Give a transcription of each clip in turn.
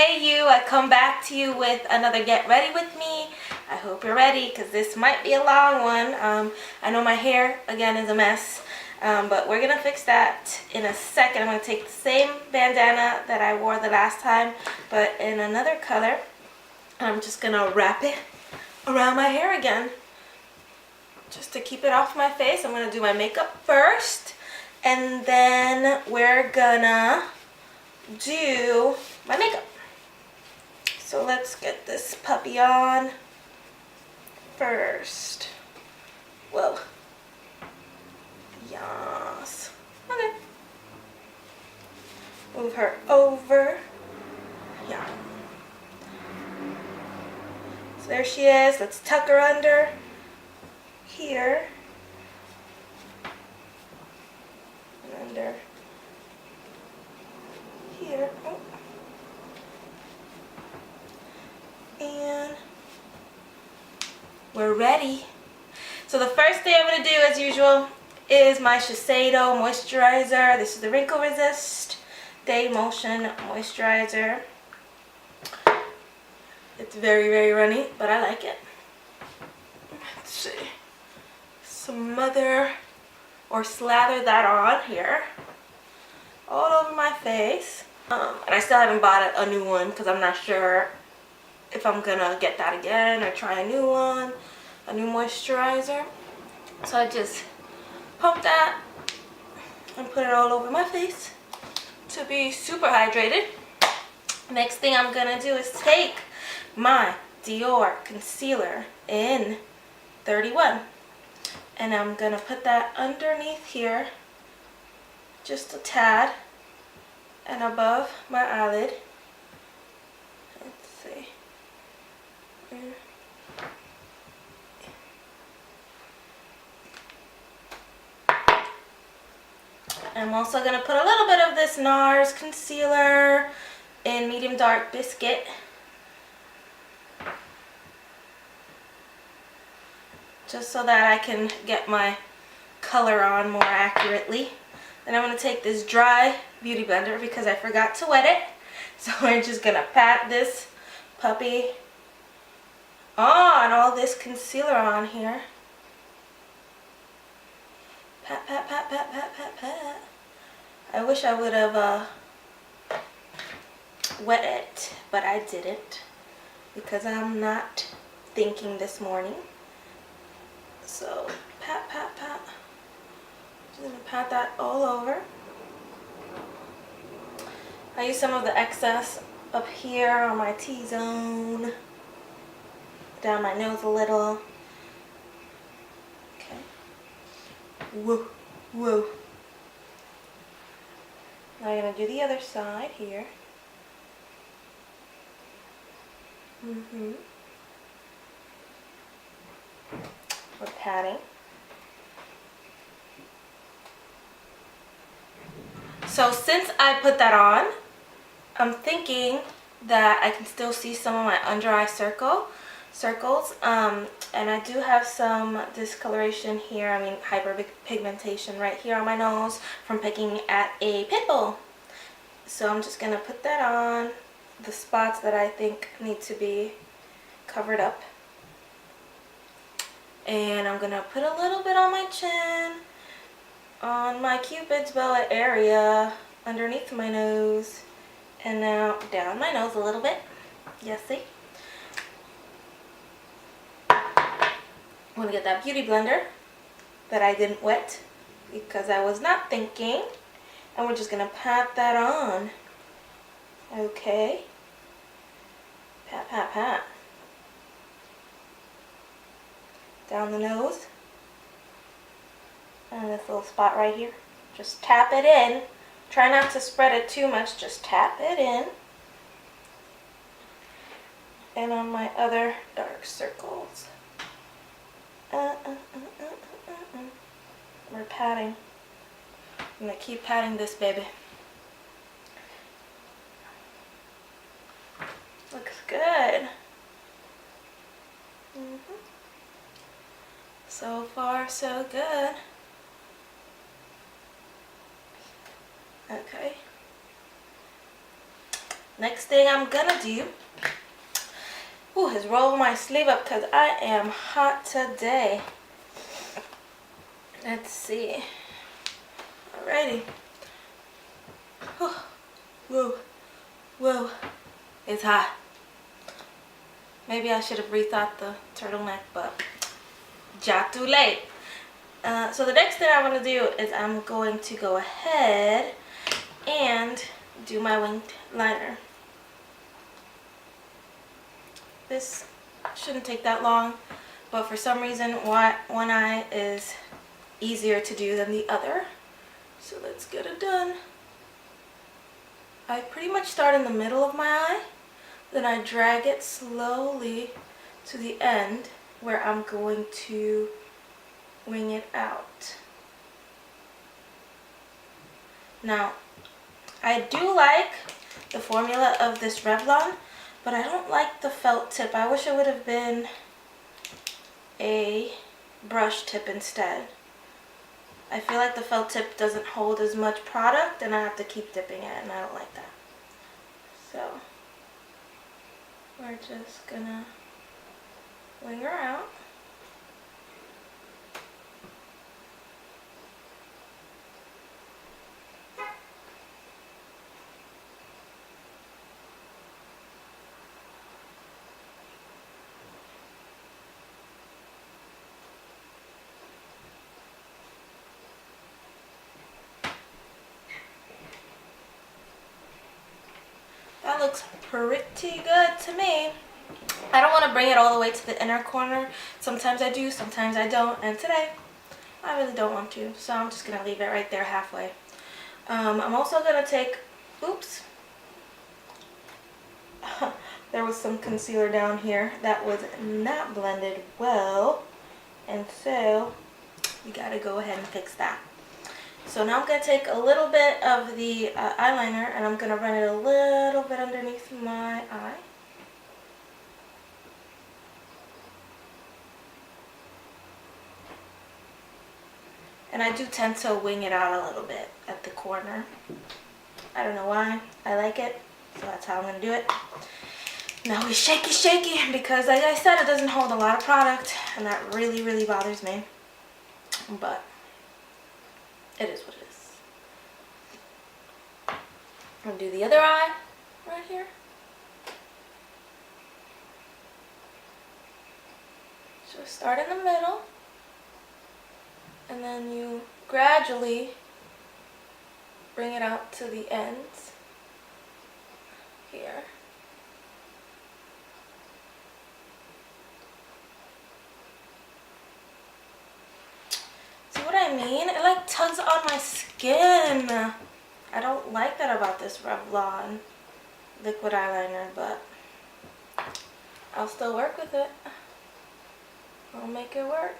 Hey you, I come back to you with another get ready with me. I hope you're ready because this might be a long one. I know my hair again is a mess, but we're gonna fix that in a second. I'm gonna take the same bandana that I wore the last time, but in another color. I'm just gonna wrap it around my hair again just to keep it off my face. I'm gonna do my makeup first, and then we're gonna do my makeup. So let's get this puppy on first. Whoa. Yes. Okay. Move her over. Yeah. So there she is. Let's tuck her under here. And under here. Oh. And we're ready. So the first thing I'm going to do, as usual, is my Shiseido Moisturizer. This is the Wrinkle Resist Day Motion Moisturizer. It's very, very runny, but I like it. Let's see. Smother or slather that on here. All over my face. And I still haven't bought a new one because I'm not sure if I'm gonna get that again or try a new one, a new moisturizer. So I just pump that and put it all over my face to be super hydrated. Next thing I'm gonna do is take my Dior concealer in 31, and I'm gonna put that underneath here, just a tad, and above my eyelid. Let's see. I'm also going to put a little bit of this NARS concealer in medium dark biscuit. Just so that I can get my color on more accurately. Then I'm going to take this dry beauty blender because I forgot to wet it. So we're just going to pat this puppy on, all this concealer on here. Pat, pat, pat, pat, pat, pat, pat. I wish I would have wet it, but I didn't because I'm not thinking this morning. So pat, pat, pat. Just gonna pat that all over. I use some of the excess up here on my T-zone, down my nose a little. Okay. Whoa, whoa. Now I'm going to do the other side here. We're patting. So since I put that on, I'm thinking that I can still see some of my under eye circles. And I do have some discoloration here, hyperpigmentation right here on my nose from picking at a pimple. So I'm just going to put that on the spots that I think need to be covered up. And I'm going to put a little bit on my chin, on my Cupid's bow area, underneath my nose, and now down my nose a little bit. Yes, see? I'm going to get that beauty blender that I didn't wet because I was not thinking. And we're just going to pat that on. Okay. Pat, pat, pat. Down the nose. And this little spot right here. Just tap it in. Try not to spread it too much. Just tap it in. And on my other dark circles. We're patting. I'm going to keep patting this baby. Looks good. So far, so good. Okay. next thing I'm gonna do is roll my sleeve up because I am hot today. Let's see. Alrighty. Whoa, whoa, it's hot. Maybe I should have rethought the turtleneck, but ja too late. So the next thing I want to do is I'm going to go ahead and do my winged liner. This shouldn't take that long, but for some reason one eye is easier to do than the other. So let's get it done. I pretty much start in the middle of my eye, then I drag it slowly to the end where I'm going to wing it out. Now, I do like the formula of this Revlon, but I don't like the felt tip. I wish it would have been a brush tip instead. I feel like the felt tip doesn't hold as much product and I have to keep dipping it, and I don't like that. So we're just gonna wing her out. That looks pretty good to me. I don't want to bring it all the way to the inner corner. Sometimes I do, sometimes I don't, and today I really don't want to, so I'm just going to leave it right there halfway. I'm also going to take, oops, there was some concealer down here that was not blended well, and so we got to go ahead and fix that. So now I'm going to take a little bit of the eyeliner and I'm going to run it a little bit underneath my eye. And I do tend to wing it out a little bit at the corner. I don't know why. I like it, so that's how I'm going to do it. Now we shaky because, like I said, it doesn't hold a lot of product, and that really bothers me. But it is what it is. I'm going to do the other eye right here. So start in the middle, and then you gradually bring it out to the ends here. See what I mean? It like tugs on my skin. I don't like that about this Revlon liquid eyeliner, but I'll still work with it. I'll make it work.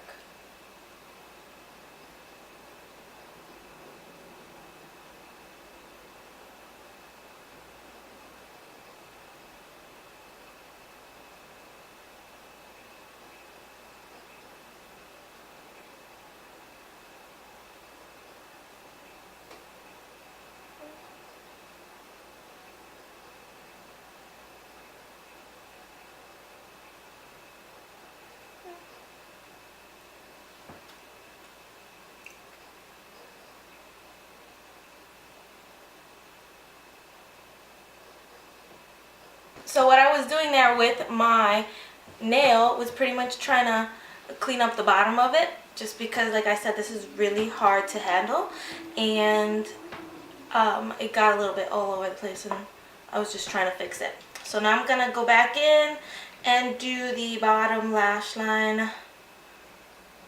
So what I was doing there with my nail was pretty much trying to clean up the bottom of it, just because, like I said, this is really hard to handle, and it got a little bit all over the place, and I was just trying to fix it. So now I'm gonna go back in and do the bottom lash line,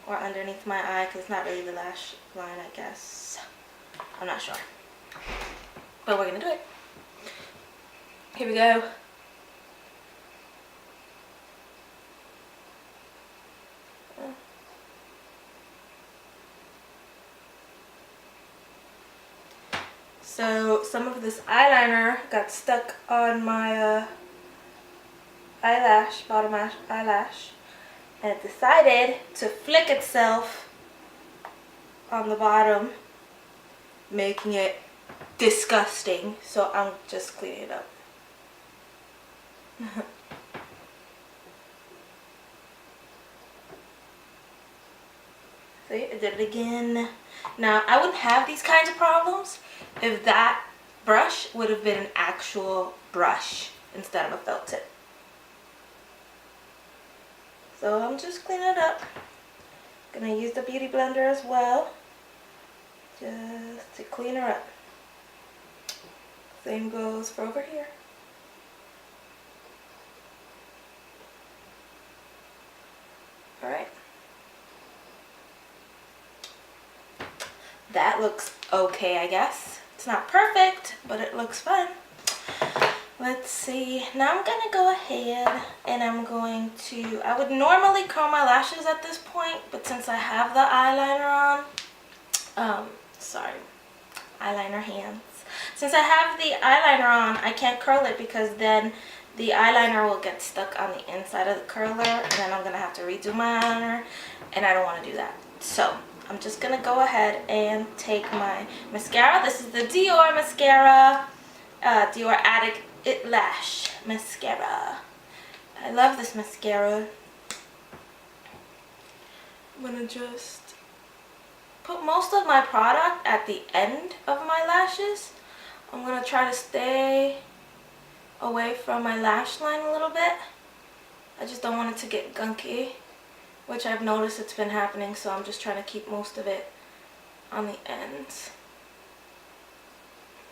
or underneath my eye, because it's not really the lash line, I guess. I'm not sure, but we're gonna do it. Here we go. So some of this eyeliner got stuck on my eyelash, bottom eyelash, and it decided to flick itself on the bottom, making it disgusting. So I'm just cleaning it up. See, I did it again. Now, I wouldn't have these kinds of problems if that brush would have been an actual brush instead of a felt tip. So I'm just cleaning it up. Gonna use the beauty blender as well, just to clean her up. Same goes for over here. Alright. That looks okay, I guess. It's not perfect, but it looks fun. Let's see. Now I'm gonna go ahead and I'm going to, I would normally curl my lashes at this point, but since I have the eyeliner on, sorry, eyeliner hands. Since I have the eyeliner on, I can't curl it because then the eyeliner will get stuck on the inside of the curler and then I'm gonna have to redo my eyeliner and I don't wanna do that. So I'm just gonna go ahead and take my mascara. This is the Dior mascara, Dior Addict It Lash mascara. I love this mascara. I'm gonna just put most of my product at the end of my lashes. I'm gonna try to stay away from my lash line a little bit. I just don't want it to get gunky, which I've noticed it's been happening, so I'm just trying to keep most of it on the ends.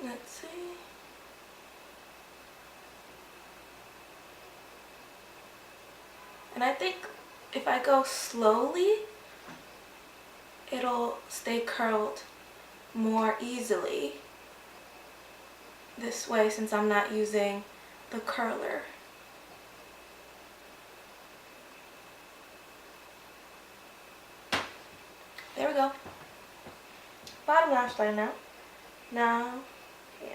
Let's see. And I think if I go slowly, it'll stay curled more easily this way since I'm not using the curler. There we go. Bottom lash line now. Now, here.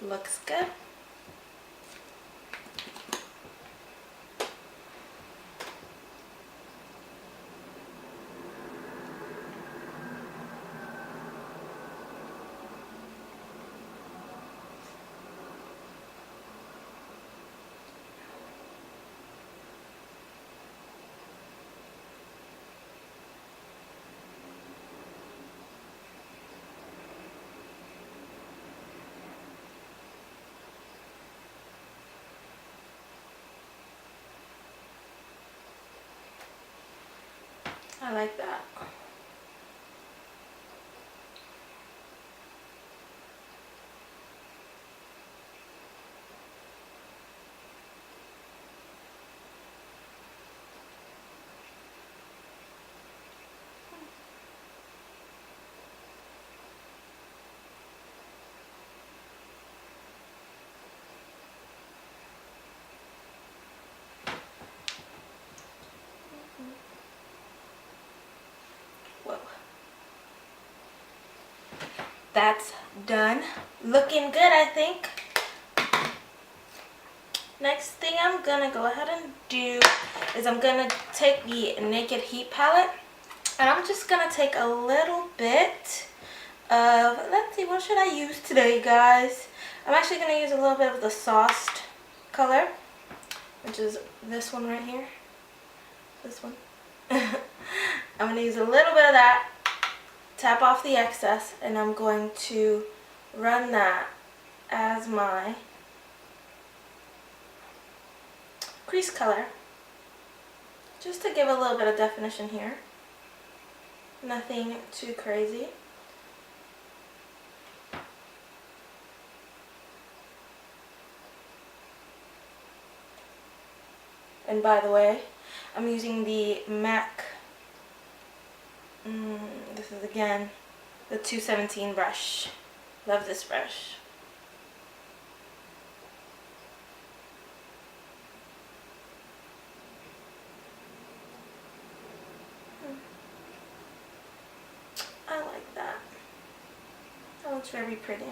Looks good. I like that. That's done. Looking good, I think. Next thing I'm gonna go ahead and do is I'm gonna take the Naked Heat palette and I'm just gonna take a little bit of, let's see, what should I use today, guys? I'm actually gonna use a little bit of the Sauced color, which is this one right here. This one. I'm gonna use a little bit of that, tap off the excess, and I'm going to run that as my crease color, just to give a little bit of definition here. Nothing too crazy. And by the way, I'm using the MAC, this is again the 217 brush. Love this brush. I like that. That looks very pretty.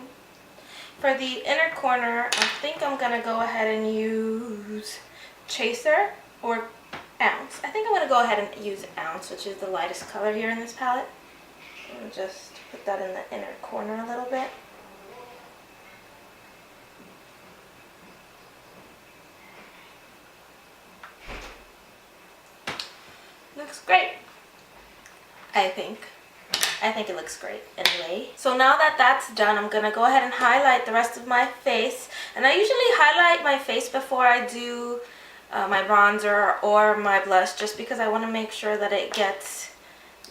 For the inner corner, I think I'm gonna go ahead and use Chaser or Ounce. I think I'm gonna go ahead and use Ounce, which is the lightest color here in this palette. And just put that in the inner corner a little bit. Looks great, I think. I think it looks great anyway. So now that that's done, I'm gonna go ahead and highlight the rest of my face. And I usually highlight my face before I do my bronzer or my blush, just because I want to make sure that it gets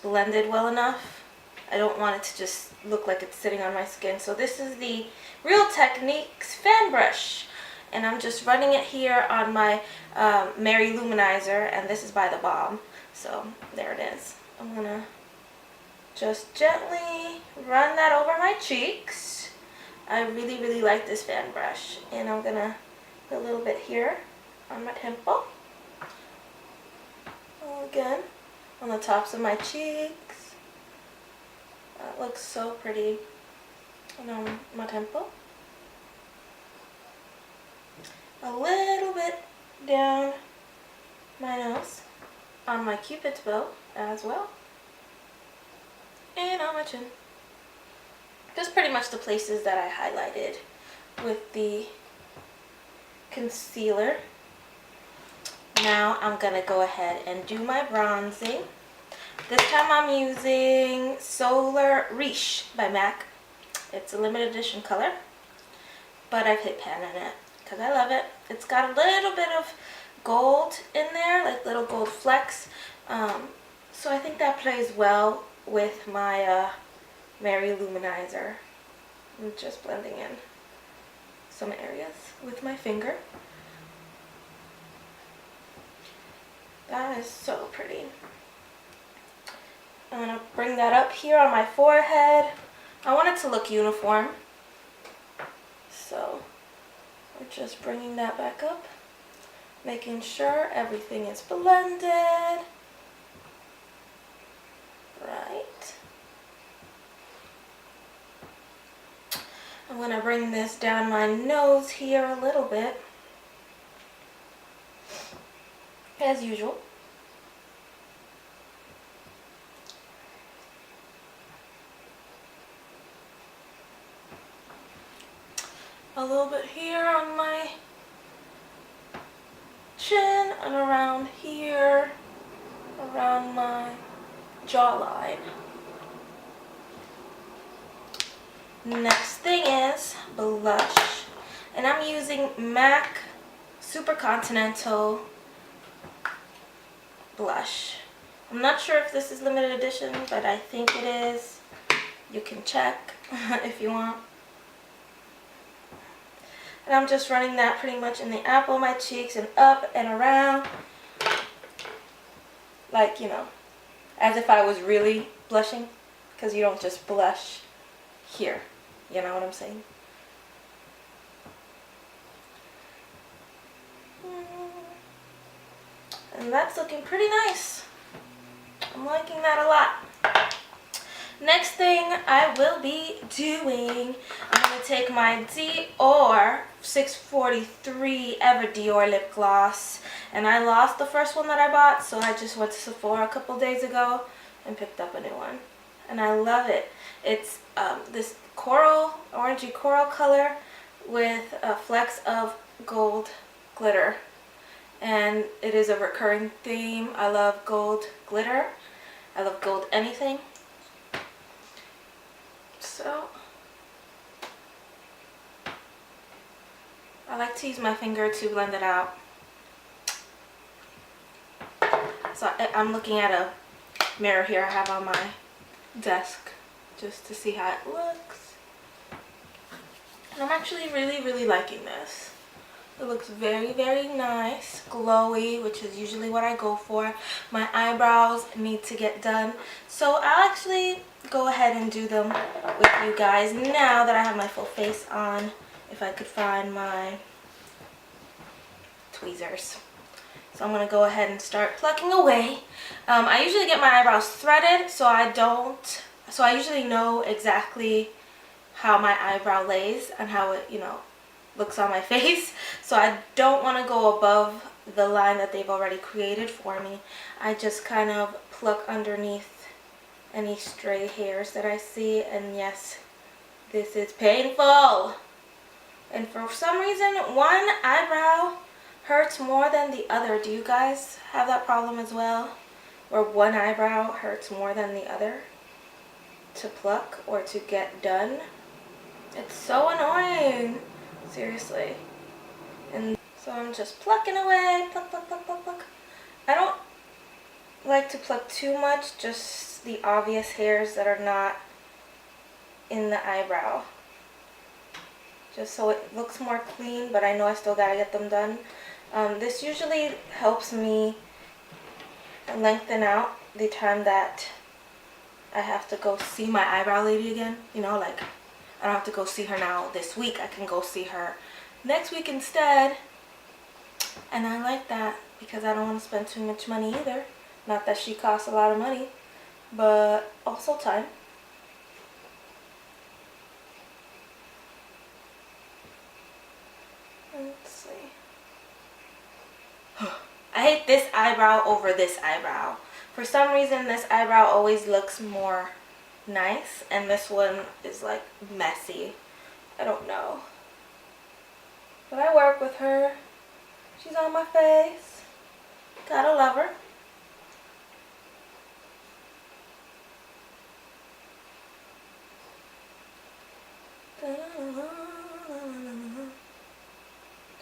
blended well enough. I don't want it to just look like it's sitting on my skin. So this is the Real Techniques fan brush, and I'm just running it here on my Mary Luminizer, and this is by the Balm. So there it is. I'm gonna just gently run that over my cheeks. I really like this fan brush, and I'm gonna put a little bit here on my temple. Again, on the tops of my cheeks. That looks so pretty. And on my temple. A little bit down my nose, on my Cupid's bow as well, and on my chin. Just pretty much the places that I highlighted with the concealer. Now I'm gonna go ahead and do my bronzing. This time I'm using Solar Riche by MAC. It's a limited edition color, but I've hit pan in it because I love it. It's got a little bit of gold in there, like little gold flecks. So I think that plays well with my Mary Luminizer. I'm just blending in some areas with my finger. That is so pretty. I'm going to bring that up here on my forehead. I want it to look uniform. So we're just bringing that back up, making sure everything is blended. Right. I'm going to bring this down my nose here a little bit, as usual. A little bit here on my chin and around here, around my jawline. Next thing is blush, and I'm using MAC Super Continental blush. I'm not sure if this is limited edition, but I think it is. You can check if you want. And I'm just running that pretty much in the apple of my cheeks and up and around, like, you know, as if I was really blushing, because you don't just blush here, you know what I'm saying? And that's looking pretty nice. I'm liking that a lot. Next thing I will be doing, I'm going to take my Dior 643 Ever Dior Lip Gloss. And I lost the first one that I bought, so I just went to Sephora a couple days ago and picked up a new one. And I love it. It's this coral, orangey coral color with flecks of gold glitter. And it is a recurring theme. I love gold glitter. I love gold anything. So I like to use my finger to blend it out. So I'm looking at a mirror here I have on my desk just to see how it looks. And I'm actually really liking this. It looks very nice, glowy, which is usually what I go for. My eyebrows need to get done, so I'll actually go ahead and do them with you guys now that I have my full face on, if I could find my tweezers. So I'm going to go ahead and start plucking away. I usually get my eyebrows threaded, so I usually know exactly how my eyebrow lays and how it, you know, looks on my face. So I don't want to go above the line that they've already created for me. I just kind of pluck underneath any stray hairs that I see. And yes, this is painful. And for some reason, one eyebrow hurts more than the other. Do you guys have that problem as well? Where one eyebrow hurts more than the other to pluck or to get done? It's so annoying. Seriously. And so I'm just plucking away. Pluck, pluck, pluck, pluck, pluck. I don't like to pluck too much, just the obvious hairs that are not in the eyebrow. Just so it looks more clean, but I know I still gotta get them done. This usually helps me lengthen out the time that I have to go see my eyebrow lady again. You know, like, I don't have to go see her now this week. I can go see her next week instead. And I like that because I don't want to spend too much money either. Not that she costs a lot of money, but also time. Let's see. I hate this eyebrow over this eyebrow. For some reason, this eyebrow always looks more nice, and this one is like messy. I don't know. But I work with her. She's on my face. Gotta love her.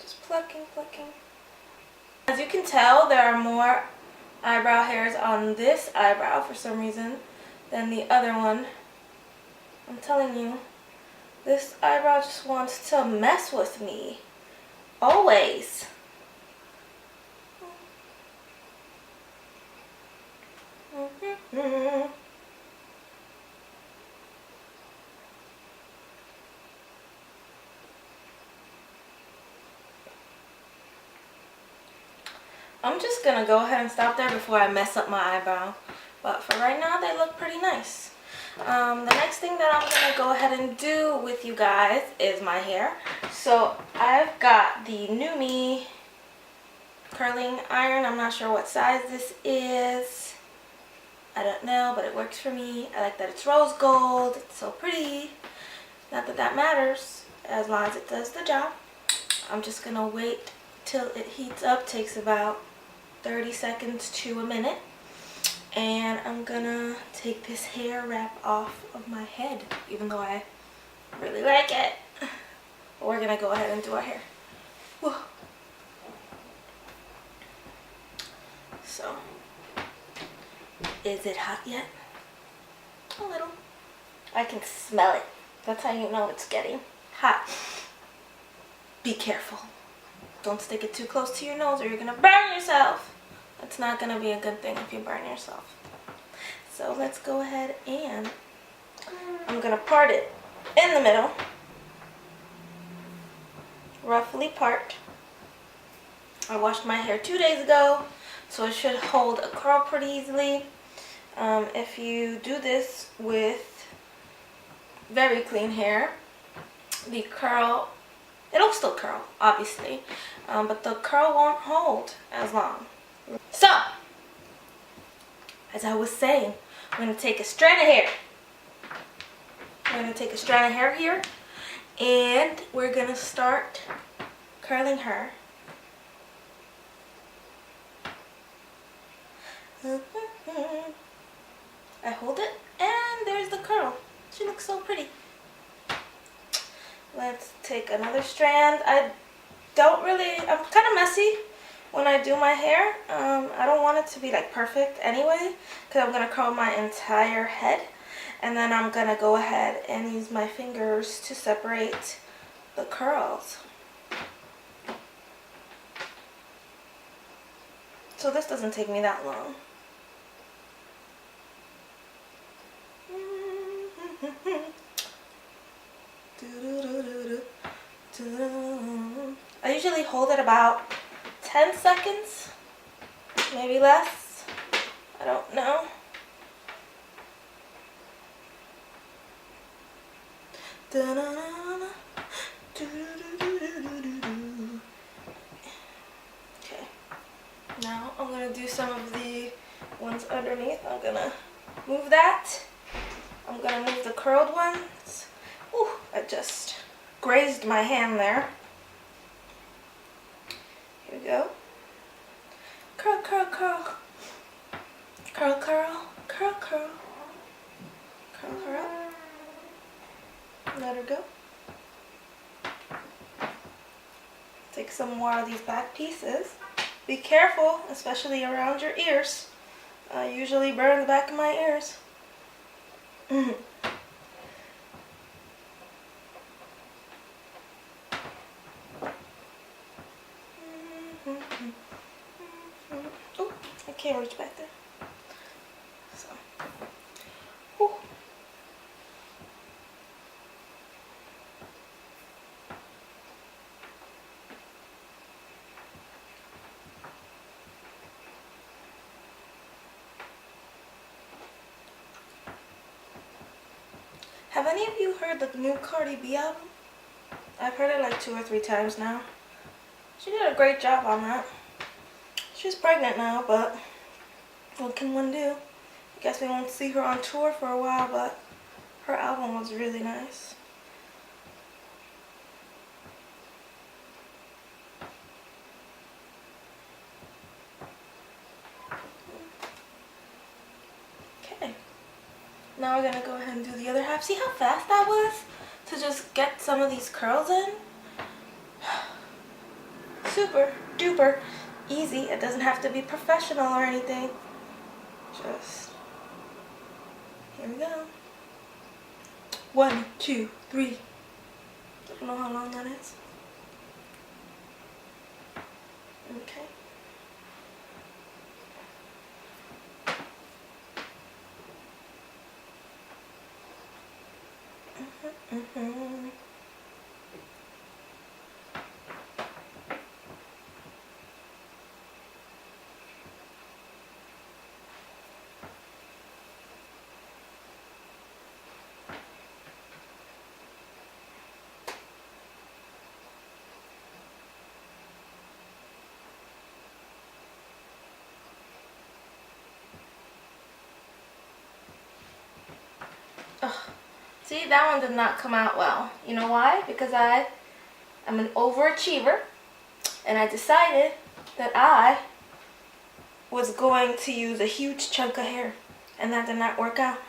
Just plucking, plucking. As you can tell, there are more eyebrow hairs on this eyebrow for some reason than the other one. I'm telling you, this eyebrow just wants to mess with me. Always. I'm just gonna go ahead and stop there before I mess up my eyebrow. But for right now, they look pretty nice. The next thing that I'm gonna go ahead and do with you guys is my hair. So I've got the New Me curling iron. I'm not sure what size this is. I don't know, but it works for me. I like that it's rose gold. It's so pretty. Not that that matters, as long as it does the job. I'm just gonna wait till it heats up. Takes about 30 seconds to a minute. And I'm gonna take this hair wrap off of my head, even though I really like it. But we're gonna go ahead and do our hair. Whoa. So, is it hot yet? A little. I can smell it. That's how you know it's getting hot. Be careful. Don't stick it too close to your nose or you're gonna burn yourself. It's not gonna be a good thing if you burn yourself. So let's go ahead and I'm gonna part it in the middle. Roughly part. I washed my hair 2 days ago, so it should hold a curl pretty easily. If you do this with very clean hair, the curl, it'll still curl, obviously, but the curl won't hold as long. So, as I was saying, I'm going to take a strand of hair. I'm going to take a strand of hair here, and we're going to start curling her. I hold it, and there's the curl. She looks so pretty. Let's take another strand. I'm kind of messy when I do my hair. I don't want it to be like perfect anyway, because I'm going to curl my entire head. And then I'm going to go ahead and use my fingers to separate the curls. So this doesn't take me that long. I usually hold it about 10 seconds, maybe less. I don't know. Okay, now I'm gonna do some of the ones underneath. I'm gonna move that. I'm gonna move the curled ones. Ooh, I just grazed my hand there. Here we go. Curl, curl, curl. Curl, curl, curl, curl. Curl her up. Let her go. Take some more of these back pieces. Be careful, especially around your ears. I usually burn the back of my ears. Oh, I can't reach back there. So, whew. Have any of you heard the new Cardi B album? I've heard it like 2 or 3 times now. She did a great job on that. She's pregnant now, but what can one do? I guess we won't see her on tour for a while, but her album was really nice. Okay. Now we're gonna go ahead and do the other half. See how fast that was to just get some of these curls in? Super duper easy. It doesn't have to be professional or anything. Just, here we go. 1, 2, 3. I don't know how long that is. Okay. Ugh. See, that one did not come out well. You know why? Because I'm an overachiever, and I decided that I was going to use a huge chunk of hair, and that did not work out.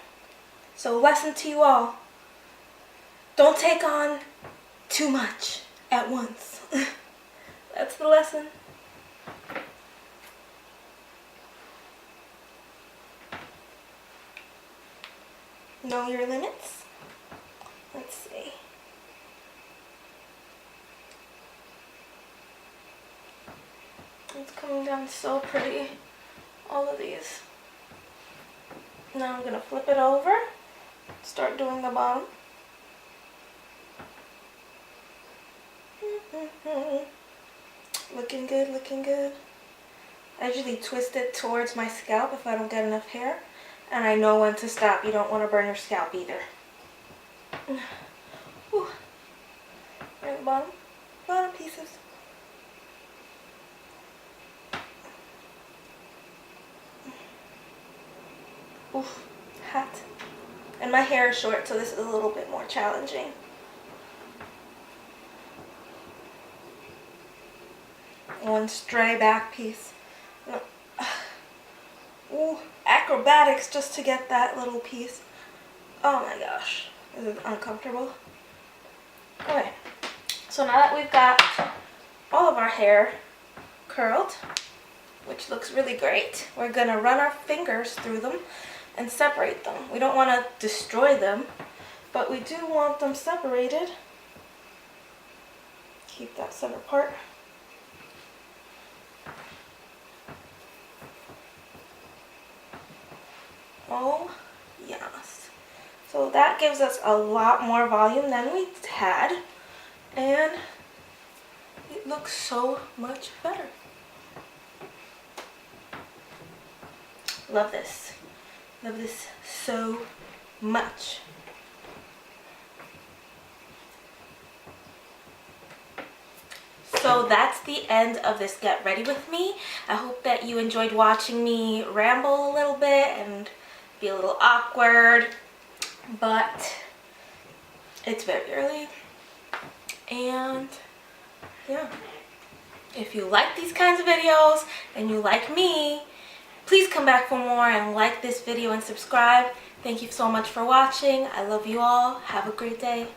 So lesson to you all, don't take on too much at once. That's the lesson. Know your limits. Let's see. It's coming down so pretty. All of these. Now I'm going to flip it over. Start doing the bottom. Looking good, looking good. I usually twist it towards my scalp if I don't get enough hair. And I know when to stop. You don't want to burn your scalp either. Whew. Right at the bottom pieces. Oof, hot. And my hair is short, so this is a little bit more challenging. One stray back piece. Ooh, acrobatics just to get that little piece. Oh my gosh, this is uncomfortable. Okay, so now that we've got all of our hair curled, which looks really great, we're gonna run our fingers through them and separate them. We don't want to destroy them, but we do want them separated. Keep that center part. Oh, yes. So that gives us a lot more volume than we had, and it looks so much better. Love this. Love this so much. So that's the end of this Get Ready With Me. I hope that you enjoyed watching me ramble a little bit and be a little awkward, but it's very early. And yeah, if you like these kinds of videos and you like me, please come back for more and like this video and subscribe. Thank you so much for watching. I love you all. Have a great day.